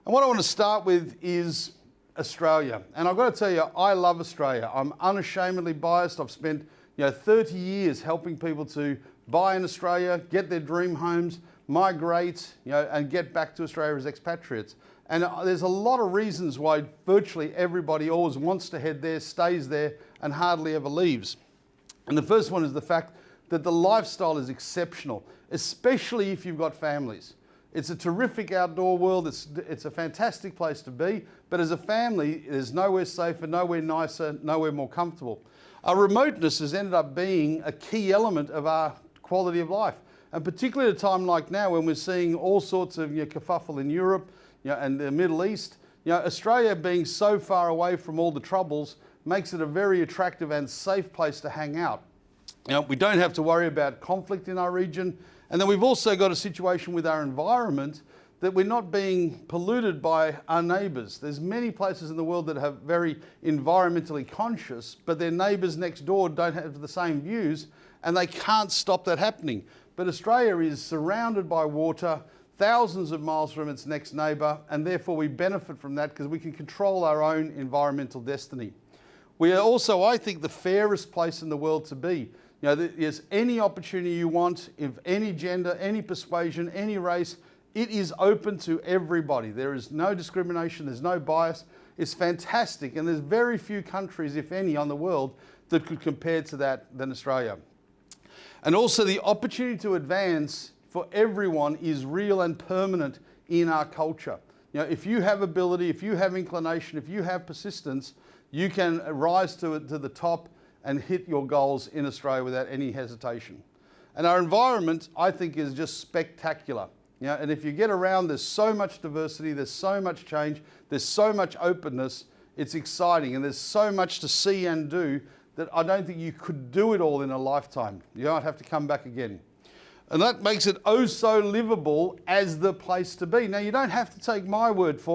And what I want to start with is Australia. And I've got to tell you, I love Australia. I'm unashamedly biased. I've spent 30 years helping people to buy in Australia, get their dream homes, migrate, and get back to Australia as expatriates. And there's a lot of reasons why virtually everybody always wants to head there, stays there, and hardly ever leaves. And the first one is the fact that the lifestyle is exceptional, especially if you've got families. It's a terrific outdoor world. It's a fantastic place to be. But as a family, there's nowhere safer, nowhere nicer, nowhere more comfortable. Our remoteness has ended up being a key element of our quality of life. And particularly at a time like now when we're seeing all sorts of kerfuffle in Europe and the Middle East, Australia being so far away from all the troubles makes it a very attractive and safe place to hang out. We don't have to worry about conflict in our region. And then we've also got a situation with our environment that we're not being polluted by our neighbours. There's many places in the world that are very environmentally conscious, but their neighbours next door don't have the same views, and they can't stop that happening. But Australia is surrounded by water, thousands of miles from its next neighbour, and therefore we benefit from that because we can control our own environmental destiny. We are also, I think, the fairest place in the world to be. There's any opportunity you want, of any gender, any persuasion, any race, it is open to everybody. There is no discrimination, there's no bias. It's fantastic, and there's very few countries, if any, on the world that could compare to that than Australia. And also the opportunity to advance for everyone is real and permanent in our culture. If you have ability, if you have inclination, if you have persistence, you can rise to the top and hit your goals in Australia without any hesitation. And our environment, I think, is just spectacular. And if you get around, there's so much diversity, there's so much change, there's so much openness, it's exciting, and there's so much to see and do that I don't think you could do it all in a lifetime. You might have to come back again. And that makes it oh so livable as the place to be. Now, you don't have to take my word for it.